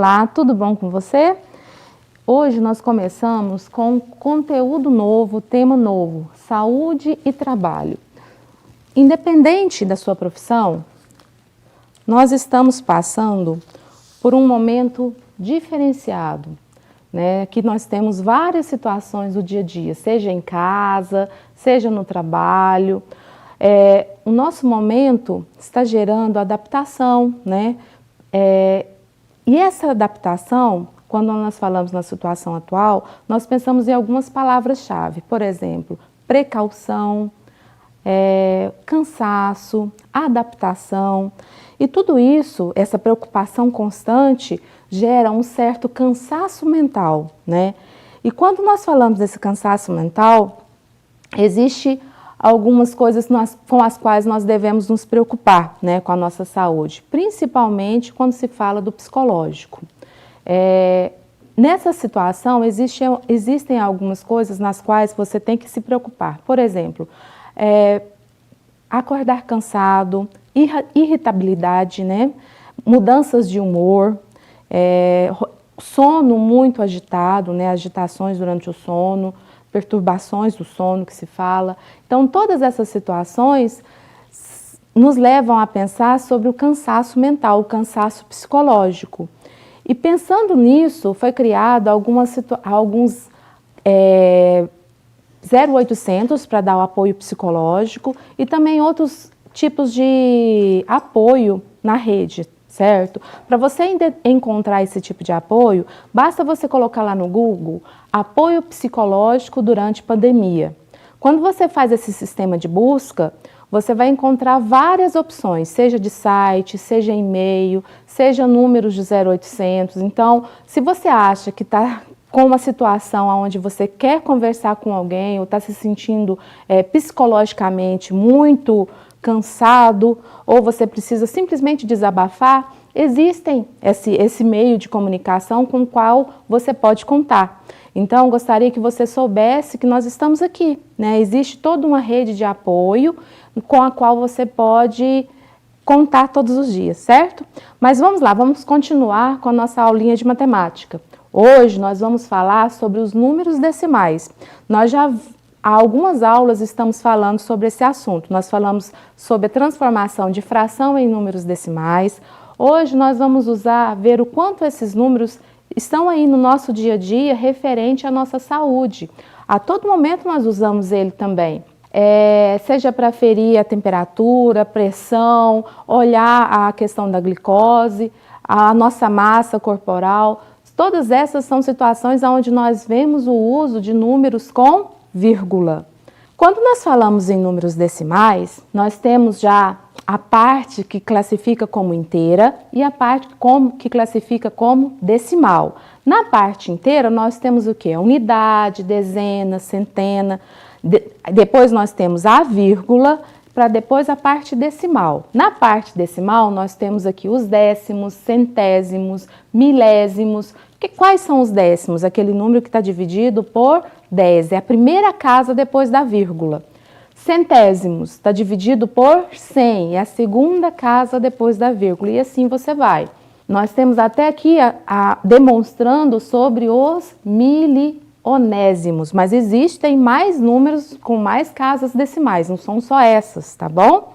Olá, tudo bom com você? Hoje nós começamos com conteúdo novo, tema novo, saúde e trabalho. Independente da sua profissão, nós estamos passando por um momento diferenciado, né? Que nós temos várias situações do dia a dia, seja em casa, seja no trabalho. O nosso momento está gerando adaptação, né? E essa adaptação, quando nós falamos na situação atual, nós pensamos em algumas palavras-chave, por exemplo, precaução, cansaço, adaptação, e tudo isso, essa preocupação constante, gera um certo cansaço mental, né? E quando nós falamos desse cansaço mental, existe algumas coisas com as quais nós devemos nos preocupar, né, com a nossa saúde, principalmente quando se fala do psicológico. Nessa situação, existem algumas coisas nas quais você tem que se preocupar. Por exemplo, acordar cansado, irritabilidade, né, mudanças de humor, sono muito agitado, né, agitações durante o sono, perturbações do sono que se fala. Então, todas essas situações nos levam a pensar sobre o cansaço mental, o cansaço psicológico. E pensando nisso, foi criado alguns 0800 para dar o apoio psicológico e também outros tipos de apoio na rede, certo? Para você encontrar esse tipo de apoio, basta você colocar lá no Google apoio psicológico durante pandemia. Quando você faz esse sistema de busca, você vai encontrar várias opções, seja de site, seja e-mail, seja números de 0800. Então, se você acha que está com uma situação onde você quer conversar com alguém ou está se sentindo psicologicamente muito cansado, ou você precisa simplesmente desabafar, existem esse meio de comunicação com o qual você pode contar. Então, gostaria que você soubesse que nós estamos aqui, né? Existe toda uma rede de apoio com a qual você pode contar todos os dias, certo? Mas vamos lá, vamos continuar com a nossa aulinha de matemática. Hoje nós vamos falar sobre os números decimais. Nós já há algumas aulas estamos falando sobre esse assunto. Nós falamos sobre a transformação de fração em números decimais. Hoje nós vamos ver o quanto esses números estão aí no nosso dia a dia referente à nossa saúde. A todo momento nós usamos ele também. Seja para aferir a temperatura, a pressão, olhar a questão da glicose, a nossa massa corporal. Todas essas são situações onde nós vemos o uso de números com vírgula. Quando nós falamos em números decimais, nós temos já a parte que classifica como inteira e a parte que classifica como decimal. Na parte inteira, nós temos o quê? Unidade, dezena, centena. Depois nós temos a vírgula, para depois a parte decimal. Na parte decimal, nós temos aqui os décimos, centésimos, milésimos. Quais são os décimos? Aquele número que está dividido por 10. É a primeira casa depois da vírgula. Centésimos está dividido por 100. É a segunda casa depois da vírgula. E assim você vai. Nós temos até aqui demonstrando sobre os milionésimos. Mas existem mais números com mais casas decimais. Não são só essas, tá bom?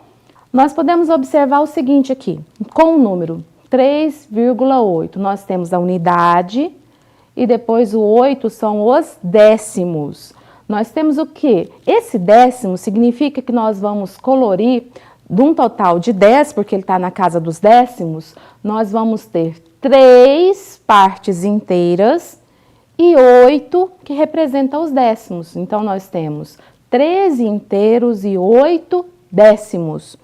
Nós podemos observar o seguinte aqui. Com o número 3,8, nós temos a unidade e depois o 8 são os décimos. Nós temos o quê? Esse décimo significa que nós vamos colorir de um total de 10, porque ele está na casa dos décimos, nós vamos ter 3 partes inteiras e 8 que representam os décimos. Então, nós temos 13 inteiros e 8 décimos.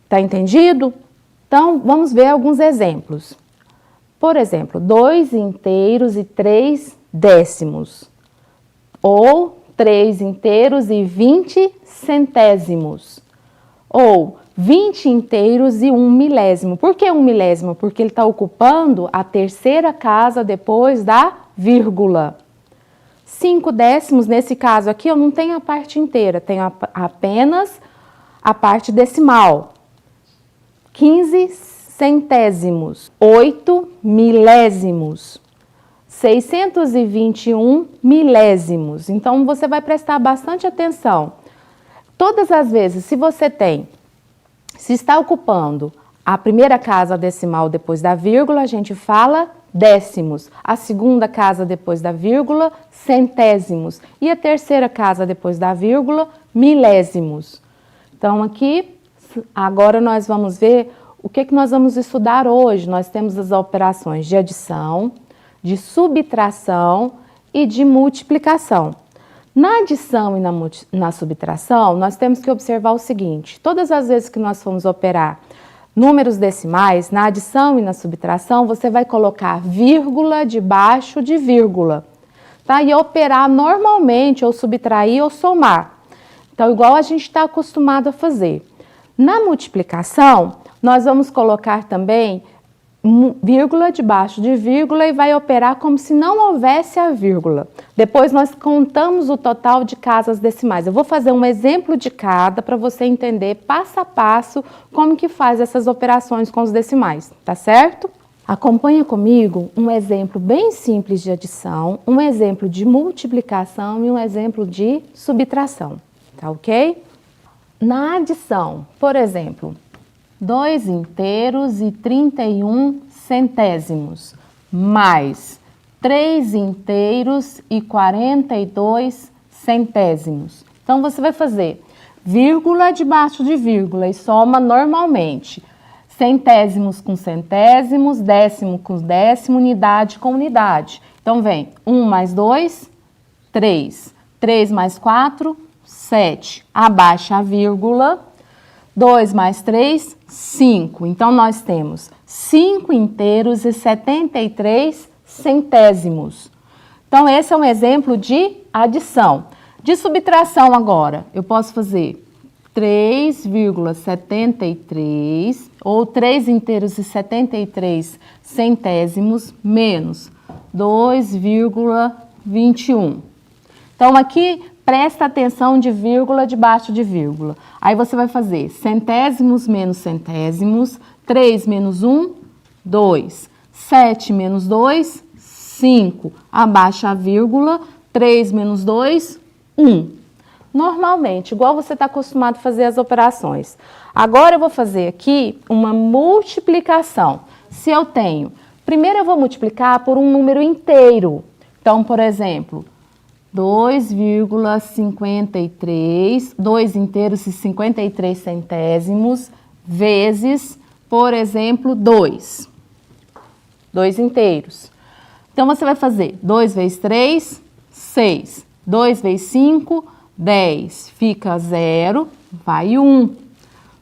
Tá entendido? Então, vamos ver alguns exemplos. Por exemplo, 2 inteiros e 3 décimos. Ou 3 inteiros e 20 centésimos. Ou 20 inteiros e 1 milésimo. Por que 1 milésimo? Porque ele está ocupando a terceira casa depois da vírgula. 5 décimos, nesse caso aqui, eu não tenho a parte inteira, tenho apenas a parte decimal. 15 centésimos, 8 milésimos, 621 milésimos. Então, você vai prestar bastante atenção. Todas as vezes, se está ocupando a primeira casa decimal depois da vírgula, a gente fala décimos. A segunda casa depois da vírgula, centésimos. E a terceira casa depois da vírgula, milésimos. Então, aqui, agora nós vamos ver o que nós vamos estudar hoje. Nós temos as operações de adição, de subtração e de multiplicação. Na adição e na subtração, nós temos que observar o seguinte: todas as vezes que nós formos operar números decimais, na adição e na subtração, você vai colocar vírgula debaixo de vírgula, tá? E operar normalmente, ou subtrair ou somar. Então, igual a gente está acostumado a fazer. Na multiplicação, nós vamos colocar também vírgula debaixo de vírgula e vai operar como se não houvesse a vírgula. Depois nós contamos o total de casas decimais. Eu vou fazer um exemplo de cada para você entender passo a passo como que faz essas operações com os decimais, tá certo? Acompanha comigo um exemplo bem simples de adição, um exemplo de multiplicação e um exemplo de subtração, tá ok? Na adição, por exemplo, 2 inteiros e 31 centésimos, mais 3 inteiros e 42 centésimos. Então, você vai fazer vírgula debaixo de vírgula e soma normalmente. Centésimos com centésimos, décimo com décimo, unidade com unidade. Então, vem 1 mais 2, 3. 3 mais 4, 7. Abaixa a vírgula. 2 mais 3, 5. Então, nós temos 5 inteiros e 73 centésimos. Então, esse é um exemplo de adição. De subtração agora, eu posso fazer 3,73 ou 3 inteiros e 73 centésimos menos 2,21. Então, aqui, presta atenção de vírgula debaixo de vírgula. Aí você vai fazer centésimos menos centésimos, 3 menos 1, 2. 7 menos 2, 5. Abaixa a vírgula, 3 menos 2, 1. Normalmente, igual você está acostumado a fazer as operações. Agora eu vou fazer aqui uma multiplicação. Se eu tenho, primeiro eu vou multiplicar por um número inteiro. Então, por exemplo, 2,53, 2 inteiros e 53 centésimos, vezes, por exemplo, 2. 2 inteiros. Então, você vai fazer 2 vezes 3, 6. 2 vezes 5, 10. Fica 0, vai 1.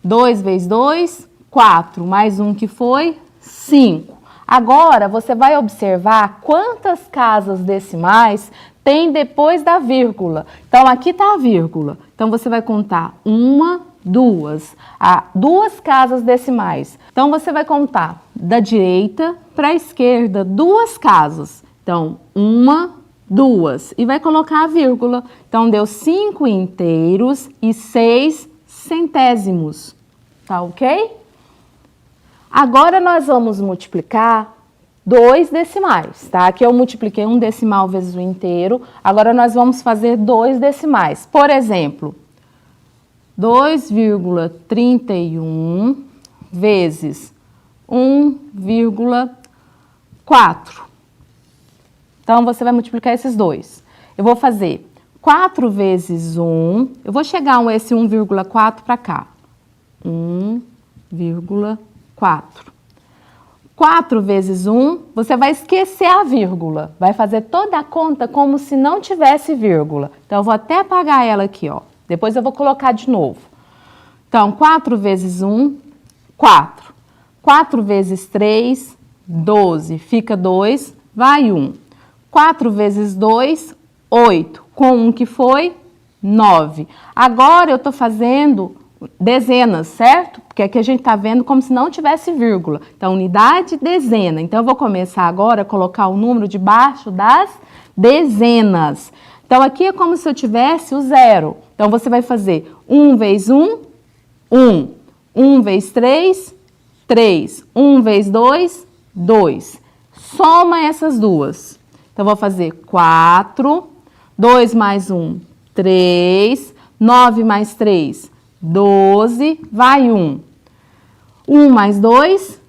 2 vezes 2, 4. Mais 1 que foi, 5. Agora, você vai observar quantas casas decimais tem depois da vírgula. Então, aqui está a vírgula. Então, você vai contar 1, 2. 2 casas decimais. Então, você vai contar da direita para a esquerda 2 casas. Então, 1, 2. E vai colocar a vírgula. Então, deu 5 inteiros e 6 centésimos. Tá ok? Agora, nós vamos multiplicar 2 decimais, tá? Aqui eu multipliquei um decimal vezes o inteiro. Agora, nós vamos fazer 2 decimais. Por exemplo, 2,31 vezes 1,4. Então, você vai multiplicar esses dois. Eu vou fazer 4 vezes 1. Eu vou chegar esse 1,4 para cá. 1,4. 4 vezes 1, você vai esquecer a vírgula. Vai fazer toda a conta como se não tivesse vírgula. Então, eu vou até apagar ela aqui, ó. Depois eu vou colocar de novo. Então, 4 vezes 1, 4. 4 vezes 3, 12. Fica 2, vai 1. 4 vezes 2, 8. Com 1 que foi, 9. Agora, eu estou fazendo dezenas, certo? Porque aqui a gente está vendo como se não tivesse vírgula. Então, unidade, dezena. Então, eu vou começar agora a colocar o número debaixo das dezenas. Então, aqui é como se eu tivesse o 0. Então, você vai fazer 1 vezes 1, 1. 1 vezes 3, 3. 1 vezes 2, 2. Soma essas duas. Então, vou fazer 4, 2 mais 1, 3, 9 mais 3, 12, vai 1. 1 mais 2,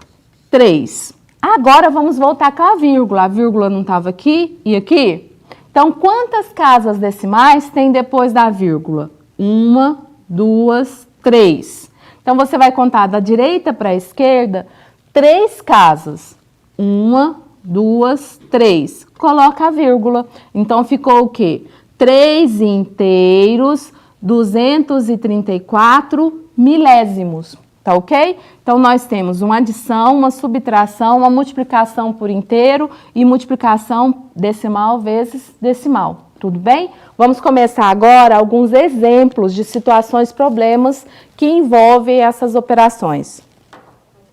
3. Agora, vamos voltar com a vírgula. A vírgula não estava aqui e aqui? Então, quantas casas decimais tem depois da vírgula? 1, 2, 3. Então, você vai contar da direita para a esquerda 3 casas. 1, 2, 3. Coloca a vírgula. Então, ficou o quê? 3 inteiros, 234 milésimos. Tá ok? Então, nós temos uma adição, uma subtração, uma multiplicação por inteiro e multiplicação decimal vezes decimal. Tudo bem? Vamos começar agora alguns exemplos de situações, problemas que envolvem essas operações.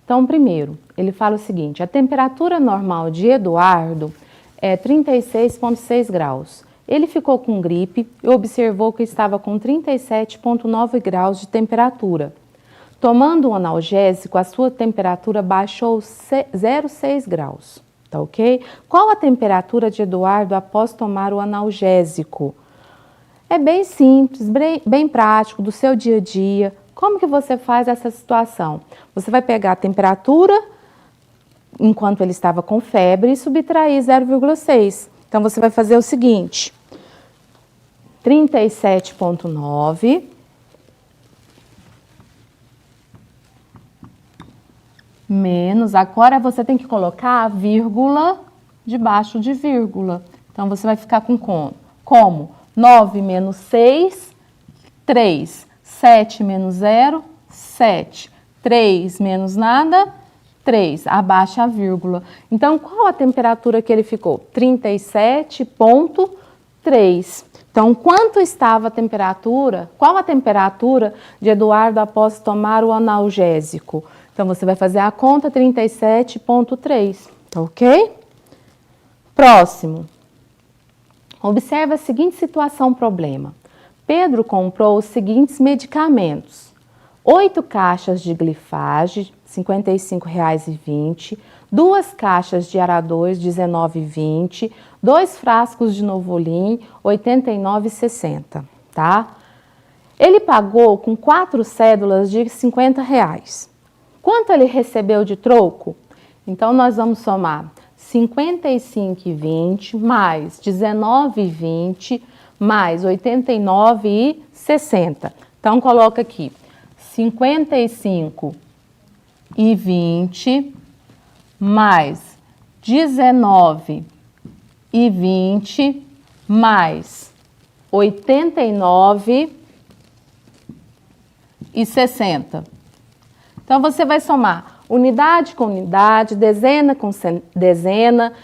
Então, primeiro, ele fala o seguinte: a temperatura normal de Eduardo é 36,6 graus. Ele ficou com gripe e observou que estava com 37,9 graus de temperatura. Tomando um analgésico, a sua temperatura baixou 0,6 graus, tá ok? Qual a temperatura de Eduardo após tomar o analgésico? É bem simples, bem prático, do seu dia a dia. Como que você faz essa situação? Você vai pegar a temperatura enquanto ele estava com febre e subtrair 0,6. Então, você vai fazer o seguinte: 37,9 menos, agora você tem que colocar a vírgula debaixo de vírgula. Então, você vai ficar com como? 9 menos 6, 3. 7 menos 0, 7. 3 menos nada, 3. Abaixa a vírgula. Então, qual a temperatura que ele ficou? 37,3. Então, quanto estava a temperatura? Qual a temperatura de Eduardo após tomar o analgésico? Então, você vai fazer a conta 37,3, tá ok? Próximo. Observe a seguinte situação, problema. Pedro comprou os seguintes medicamentos: 8 caixas de glifage, R$ 55,20, 2 caixas de Ara2, R$ 19,20, 2 frascos de Novolin, R$ 89,60, tá? Ele pagou com 4 cédulas de R$ 50. Quanto ele recebeu de troco? Então, nós vamos somar 55,20 mais 19,20 mais 89,60. Então, coloca aqui 55,20 mais 19,20 mais 89,60. Então, você vai somar unidade com unidade, dezena com dezena,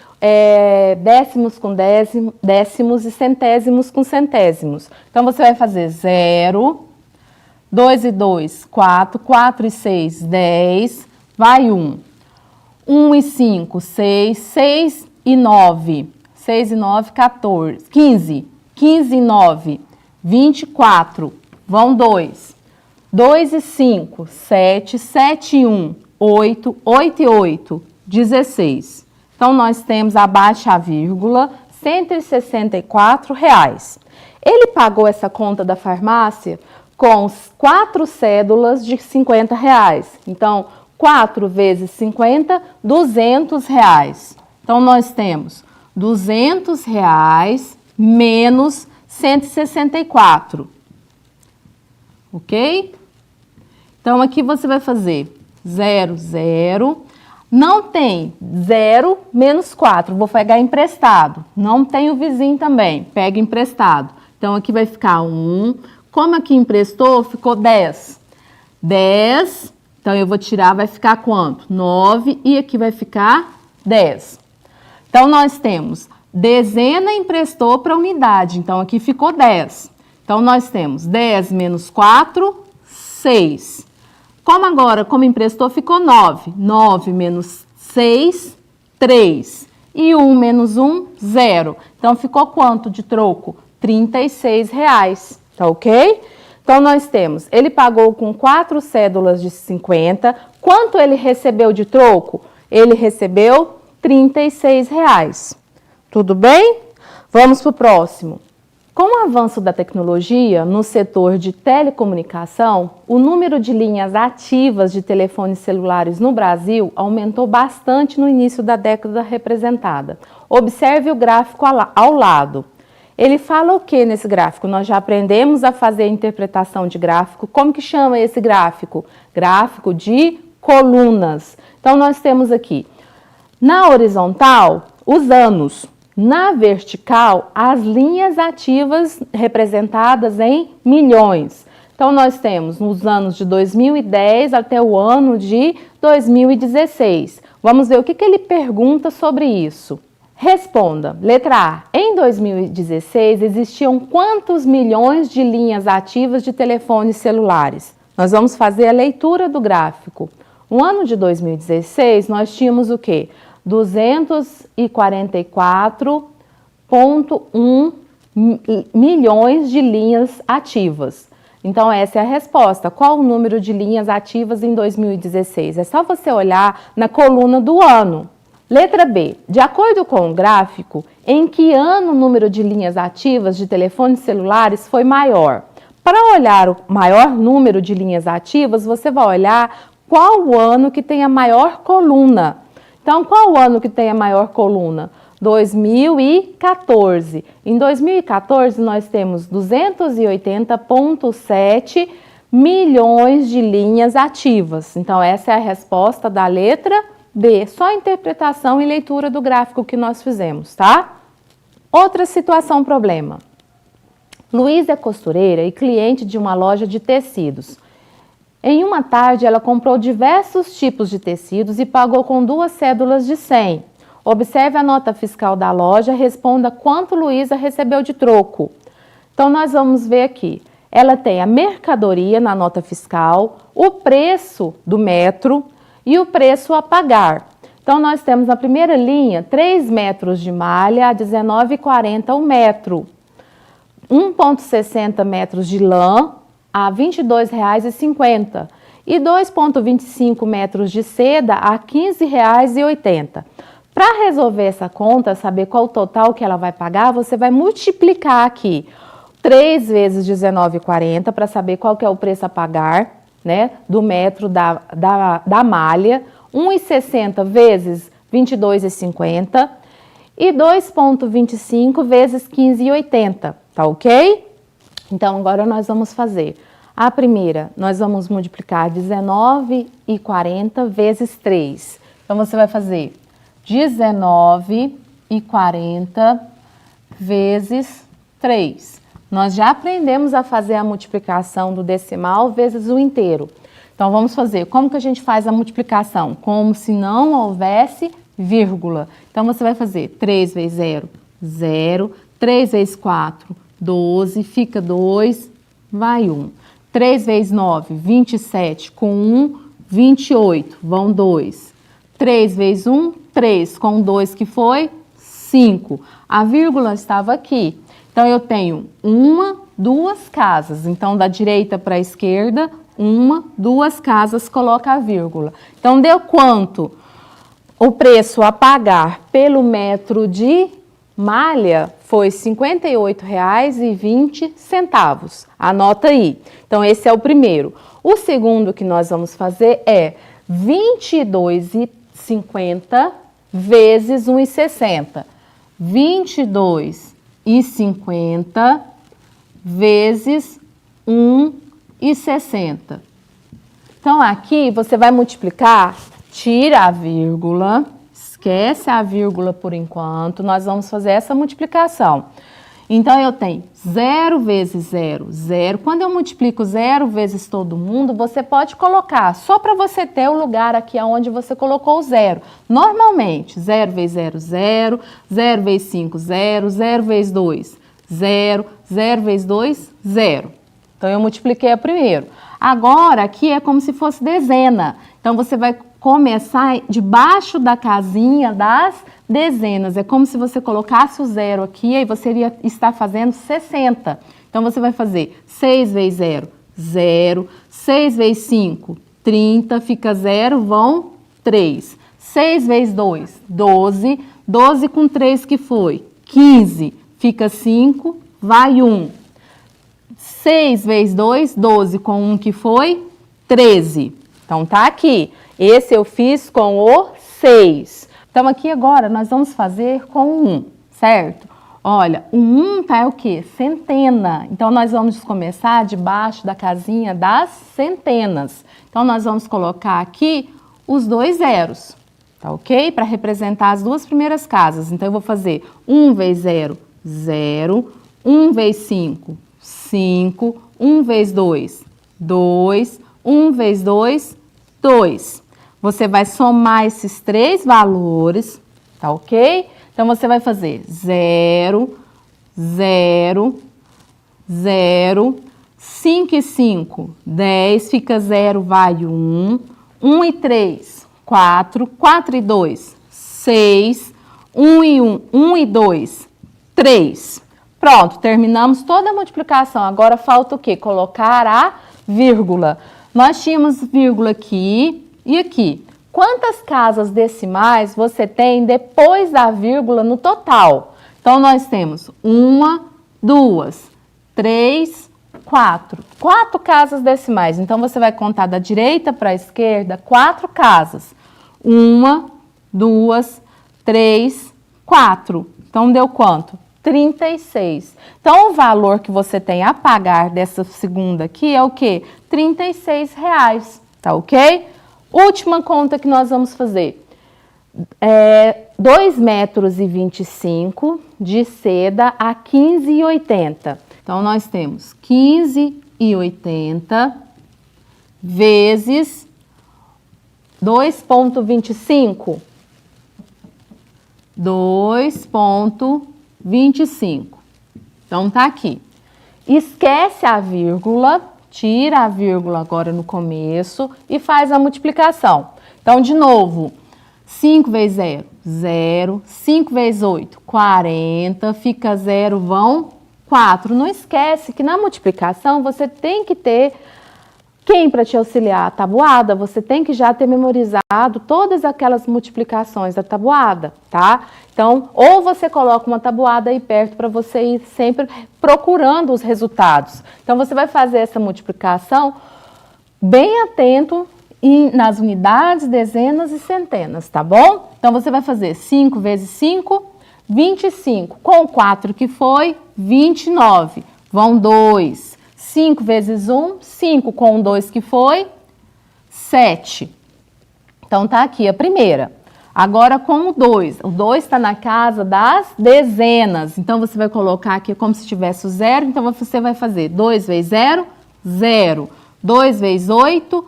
décimos com décimos e centésimos com centésimos. Então, você vai fazer 0, 2 e 2, 4, 4 e 6, 10, vai 1. 1 e 5, 6, 6 e 9, 6 e 9, 14, 15, 15 e 9, 24, vão 2. 2 e 5, 7, 7 e 1, 8, 8 e 8, 16. Então, nós temos abaixo a vírgula, R$ 164. Ele pagou essa conta da farmácia com 4 cédulas de R$ 50. Então, 4 vezes 50, R$ 200. Então, nós temos R$ 200 menos 164. Ok? Então, aqui você vai fazer 0, 0. Não tem 0 menos 4. Vou pegar emprestado. Não tem o vizinho também. Pega emprestado. Então, aqui vai ficar 1. Como aqui emprestou, ficou 10. 10. Então, eu vou tirar, vai ficar quanto? 9. E aqui vai ficar 10. Então, nós temos dezena emprestou para unidade. Então, aqui ficou 10. Então, nós temos 10 menos 4, 6. Como emprestou, ficou 9. 9 menos 6, 3. E 1 menos 1, 0. Então, ficou quanto de troco? R$ 36. Tá ok? Então, nós temos, ele pagou com 4 cédulas de 50. Quanto ele recebeu de troco? Ele recebeu R$36. Tudo bem? Vamos para o próximo. Com o avanço da tecnologia no setor de telecomunicação, o número de linhas ativas de telefones celulares no Brasil aumentou bastante no início da década representada. Observe o gráfico ao lado. Ele fala o que nesse gráfico? Nós já aprendemos a fazer a interpretação de gráfico. Como que chama esse gráfico? Gráfico de colunas. Então, nós temos aqui, na horizontal, os anos. Na vertical, as linhas ativas representadas em milhões. Então, nós temos nos anos de 2010 até o ano de 2016. Vamos ver o que ele pergunta sobre isso. Responda. Letra A. Em 2016, existiam quantos milhões de linhas ativas de telefones celulares? Nós vamos fazer a leitura do gráfico. No ano de 2016, nós tínhamos o quê? 244,1 milhões de linhas ativas. Então, essa é a resposta. Qual o número de linhas ativas em 2016? É só você olhar na coluna do ano. Letra B. De acordo com o gráfico, em que ano o número de linhas ativas de telefones celulares foi maior? Para olhar o maior número de linhas ativas, você vai olhar qual o ano que tem a maior coluna. Então, qual o ano que tem a maior coluna? 2014. Em 2014, nós temos 280,7 milhões de linhas ativas. Então, essa é a resposta da letra B. Só a interpretação e leitura do gráfico que nós fizemos, tá? Outra situação problema. Luísa é costureira e cliente de uma loja de tecidos. Em uma tarde, ela comprou diversos tipos de tecidos e pagou com 2 cédulas de 100. Observe a nota fiscal da loja, responda quanto Luísa recebeu de troco. Então, nós vamos ver aqui. Ela tem a mercadoria na nota fiscal, o preço do metro e o preço a pagar. Então, nós temos na primeira linha 3 metros de malha a R$19,40 o metro. 1,60 metros de lã a R$ 22,50 e 2,25 metros de seda a R$ 15,80. Para resolver essa conta, saber qual o total que ela vai pagar, você vai multiplicar aqui 3 vezes R$19,40 para saber qual que é o preço a pagar, né, do metro da malha, 1,60 vezes R$ 22,50 e 2,25 vezes R$ 15,80, tá ok? Então, agora nós vamos fazer a primeira, nós vamos multiplicar R$19,40 vezes 3. Então, você vai fazer R$19,40 vezes 3. Nós já aprendemos a fazer a multiplicação do decimal vezes o inteiro. Então, vamos fazer. Como que a gente faz a multiplicação? Como se não houvesse vírgula. Então, você vai fazer 3 vezes 0, 0. 3 vezes 4, 12, fica 2, vai 1. 3 vezes 9, 27, com 1, 28, vão 2. 3 vezes 1, 3, com 2 que foi 5. A vírgula estava aqui. Então, eu tenho 1, 2 casas. Então, da direita para a esquerda, 1, 2 casas, coloca a vírgula. Então, deu quanto? O preço a pagar pelo metro de malha foi R$ 58,20. Anota aí. Então, esse é o primeiro. O segundo que nós vamos fazer é R$ 22,50 vezes 1,60. R$ 22,50 vezes 1,60. Então, aqui você vai multiplicar, tira a vírgula, esquece a vírgula por enquanto, nós vamos fazer essa multiplicação. Então, eu tenho 0 vezes 0, 0. Quando eu multiplico 0 vezes todo mundo, você pode colocar, só para você ter o lugar aqui onde você colocou o 0. Normalmente, 0 vezes 0, 0. 0 vezes 5, 0. 0 vezes 2, 0. 0 vezes 2, 0. Então, eu multipliquei a primeiro. Agora, aqui é como se fosse dezena. Então, você vai começar debaixo da casinha das dezenas. É como se você colocasse o 0 aqui e você iria estar fazendo 60. Então, você vai fazer 6 vezes 0, 0. 6 vezes 5, 30, fica 0, vão 3. 6 vezes 2, 12. 12 com 3 que foi? 15, fica 5, vai 1. 6 vezes 2, 12 com 1 que foi? 13. Então, tá aqui. Esse eu fiz com o 6. Então, aqui agora nós vamos fazer com o 1, certo? Olha, o 1 tá o quê? Centena. Então, nós vamos começar debaixo da casinha das centenas. Então, nós vamos colocar aqui os 2 zeros, tá ok? Para representar as duas primeiras casas. Então, eu vou fazer 1 vezes 0, 0. 1 vezes 5, 5. 1 vezes 2, 2. 1 vezes 2, 2. Você vai somar esses 3 valores, tá ok? Então, você vai fazer 0, 0, 0. 5 e 5, 10. Fica 0, vai 1. 1 e 3, 4. 4 e 2, 6. 1 e 1, 1 e 2, 3. Pronto, terminamos toda a multiplicação. Agora falta o quê? Colocar a vírgula. Nós tínhamos vírgula aqui e aqui. Quantas casas decimais você tem depois da vírgula no total? Então, nós temos 1, 2, 3, 4. 4 casas decimais. Então, você vai contar da direita para a esquerda 4 casas. 1, 2, 3, 4. Então, deu quanto? 36. Então, o valor que você tem a pagar dessa segunda aqui é o quê? R$36, tá ok? Última conta que nós vamos fazer. 2,25 metros de seda a 15,80. Então, nós temos 15,80 vezes 2,25. 2,25. Então, tá aqui. Esquece a vírgula, tira a vírgula agora no começo e faz a multiplicação. Então, de novo, 5 vezes 0, 0. 5 vezes 8, 40. Fica 0, vão 4. Não esquece que na multiplicação você tem que ter quem para te auxiliar? A tabuada. Você tem que já ter memorizado todas aquelas multiplicações da tabuada, tá? Então, ou você coloca uma tabuada aí perto para você ir sempre procurando os resultados. Então, você vai fazer essa multiplicação bem atento nas unidades, dezenas e centenas, tá bom? Então, você vai fazer 5 vezes 5, 25. Com o 4 que foi, 29. Vão 2. 5 vezes 1, 5. Com o 2 que foi, 7. Então, tá aqui a primeira. Agora, com o 2. O 2 está na casa das dezenas. Então, você vai colocar aqui como se tivesse o 0. Então, você vai fazer 2 vezes 0, 0. 2 vezes 8,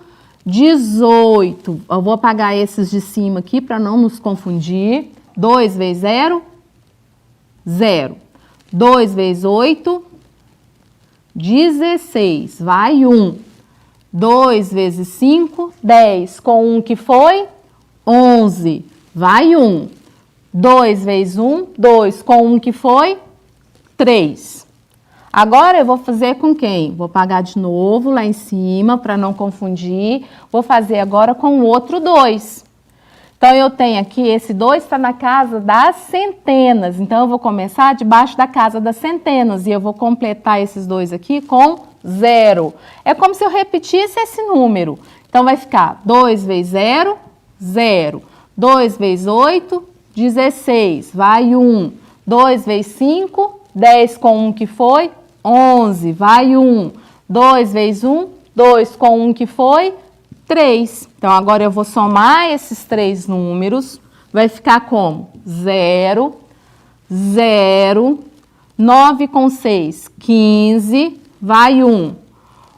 18. Eu vou apagar esses de cima aqui para não nos confundir. 2 vezes 0, 0. 2 vezes 8, 16. Vai 1. 2 vezes 5, 10. Com 1 que foi, 11. Vai 1. 2 vezes 1, 2. Com 1 que foi, 3. Agora eu vou fazer com quem? Vou apagar de novo lá em cima para não confundir. Vou fazer agora com o outro 2. Então, eu tenho aqui, esse 2 está na casa das centenas. Então, eu vou começar debaixo da casa das centenas. E eu vou completar esses 2 aqui com 0. É como se eu repetisse esse número. Então, vai ficar 2 vezes 0, 0. 2 vezes 8, 16. Vai 1. 2 vezes 5, 10 com 1 que foi, 11. Vai 1. 2 vezes 1, 2 com 1 que foi, 3. Então, agora eu vou somar esses 3 números. Vai ficar como? 0, 0. 9 com 6, 15. Vai 1.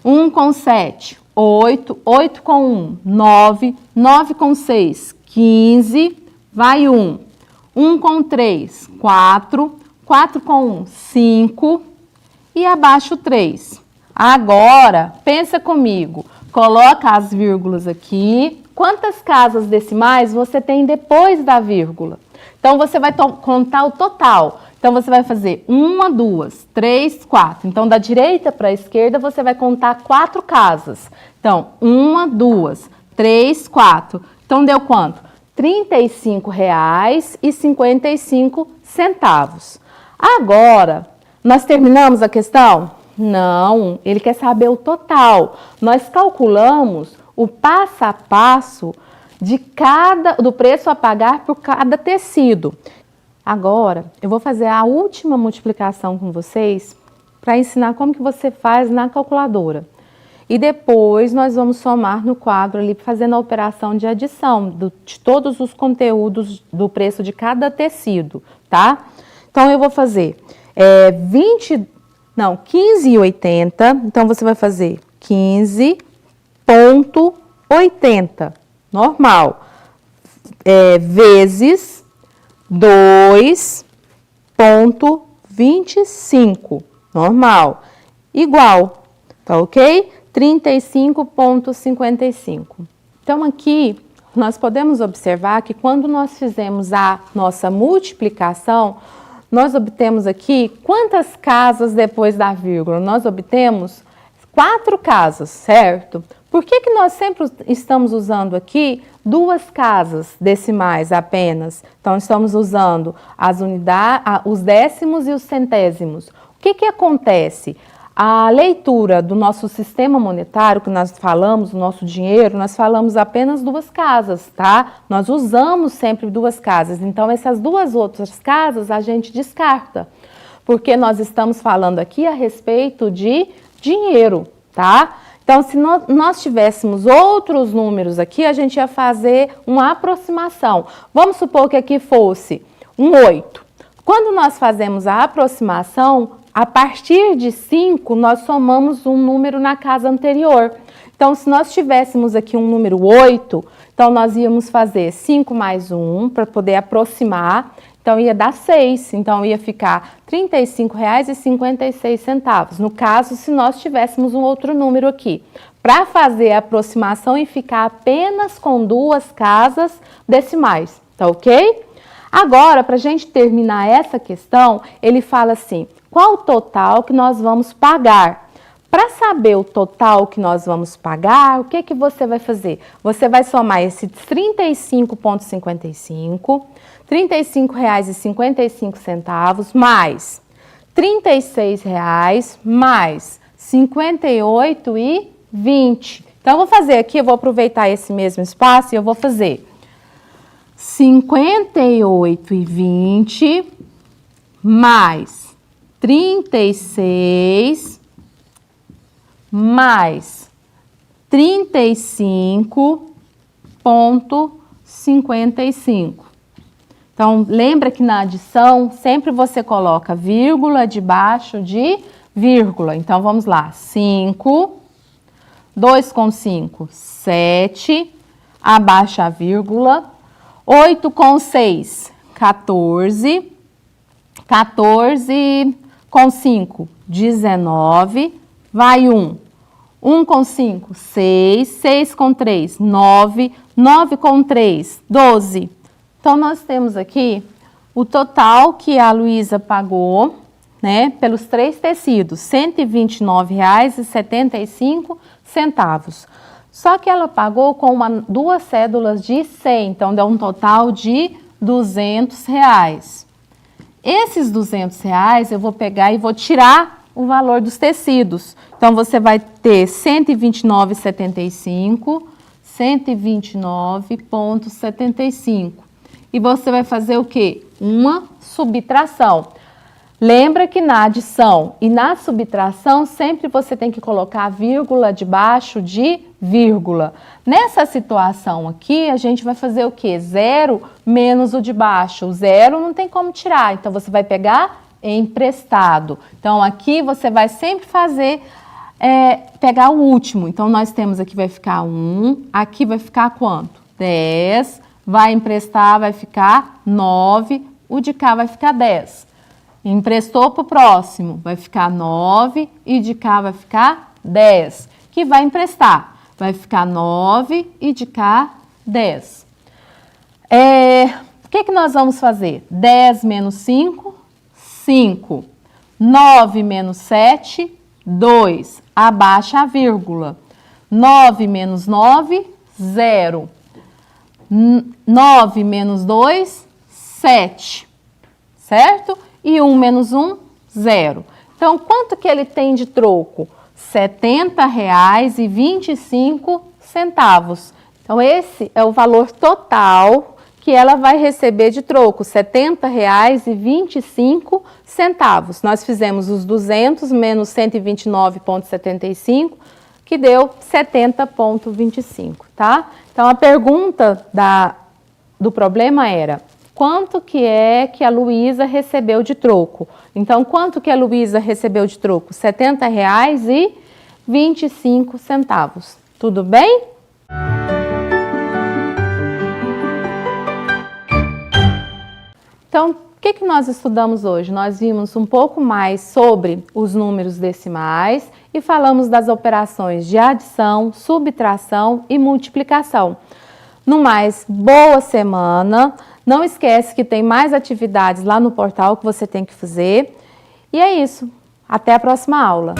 1 com 7, 8. 8 com 1, 9. 9 com 6, 15. Vai 1. 1 com 3, 4. 4 com 1, 5. E abaixo 3. Agora, pensa comigo. Coloca as vírgulas aqui. Quantas casas decimais você tem depois da vírgula? Então, você vai contar o total. Então, você vai fazer 1, 2, 3, 4. Então, da direita para a esquerda, você vai contar 4 casas. Então, 1, 2, 3, 4. Então, deu quanto? R$ 35,55. Agora, nós terminamos a questão? Não, ele quer saber o total. Nós calculamos o passo a passo do preço a pagar por cada tecido. Agora, eu vou fazer a última multiplicação com vocês para ensinar como que você faz na calculadora. E depois nós vamos somar no quadro ali, fazendo a operação de adição de todos os conteúdos do preço de cada tecido, tá? Então, eu vou fazer 15,80. Então, você vai fazer 15,80, normal, vezes 2,25, normal, igual, tá ok? 35,55. Então, aqui, nós podemos observar que quando nós fizemos a nossa multiplicação, nós obtemos aqui quantas casas depois da vírgula? Nós obtemos 4 casas, certo? Por que nós sempre estamos usando aqui 2 casas decimais apenas? Então, estamos usando as unidades, os décimos e os centésimos. O que acontece? A leitura do nosso sistema monetário, que nós falamos, o nosso dinheiro, nós falamos apenas 2 casas, tá? Nós usamos sempre 2 casas. Então, essas 2 outras casas a gente descarta, porque nós estamos falando aqui a respeito de dinheiro, tá? Então, se nós tivéssemos outros números aqui, a gente ia fazer uma aproximação. Vamos supor que aqui fosse um 8. Quando nós fazemos a aproximação, a partir de 5, nós somamos um número na casa anterior. Então, se nós tivéssemos aqui um número 8, então nós íamos fazer 5 mais 1 para poder aproximar. Então, ia dar 6. Então, ia ficar R$ 35,56. No caso, se nós tivéssemos um outro número aqui. Para fazer a aproximação e ficar apenas com 2 casas decimais. Tá ok? Agora, para a gente terminar essa questão, ele fala assim: qual o total que nós vamos pagar? Para saber o total que nós vamos pagar, o que você vai fazer? Você vai somar esse R$ 35,55, R$ 35,55 mais R$ 36 mais R$ 58,20. Então, eu vou fazer aqui, eu vou aproveitar esse mesmo espaço e eu vou fazer R$ 58,20 mais 36 mais 35,55. Então, lembra que na adição, sempre você coloca vírgula debaixo de vírgula. Então, vamos lá. 5, 2 com 5, 7, abaixa a vírgula. 8 com 6, 14. 14 com 5, 19. Vai 1. 1 com 5, 6. 6 com 3, 9. 9 com 3, 12. Então, nós temos aqui o total que a Luísa pagou, né, pelos 3 tecidos, R$ 129,75. Só que ela pagou com 2 cédulas de 100, então deu um total de R$ 200. Esses R$ 200 eu vou pegar e vou tirar o valor dos tecidos. Então, você vai ter R$ 129,75, 129,75. E você vai fazer o quê? Uma subtração. Lembra que na adição e na subtração, sempre você tem que colocar a vírgula debaixo de vírgula. Nessa situação aqui, a gente vai fazer o quê? 0 menos o de baixo. O 0 não tem como tirar, então você vai pegar emprestado. Então, aqui você vai sempre fazer, pegar o último. Então, nós temos aqui, vai ficar 1, aqui vai ficar quanto? 10, vai emprestar, vai ficar 9, o de cá vai ficar 10. Emprestou para o próximo, vai ficar 9 e de cá vai ficar 10. Que vai emprestar, vai ficar 9 e de cá 10. que nós vamos fazer? 10 menos 5, 5. 9 menos 7, 2. Abaixa a vírgula. 9 menos 9, 0. 9 menos 2, 7. Certo? E 1 menos 1, 0. Então, quanto que ele tem de troco? R$ 70,25. Então, esse é o valor total que ela vai receber de troco, R$ 70,25. Nós fizemos os 200 menos 129,75, que deu 70,25, tá? Então, a pergunta do problema era: quanto que é que a Luísa recebeu de troco? Então, quanto que a Luísa recebeu de troco? R$ 70,25. Tudo bem? Então, o que nós estudamos hoje? Nós vimos um pouco mais sobre os números decimais e falamos das operações de adição, subtração e multiplicação. No mais, boa semana! Não esquece que tem mais atividades lá no portal que você tem que fazer. E é isso. Até a próxima aula.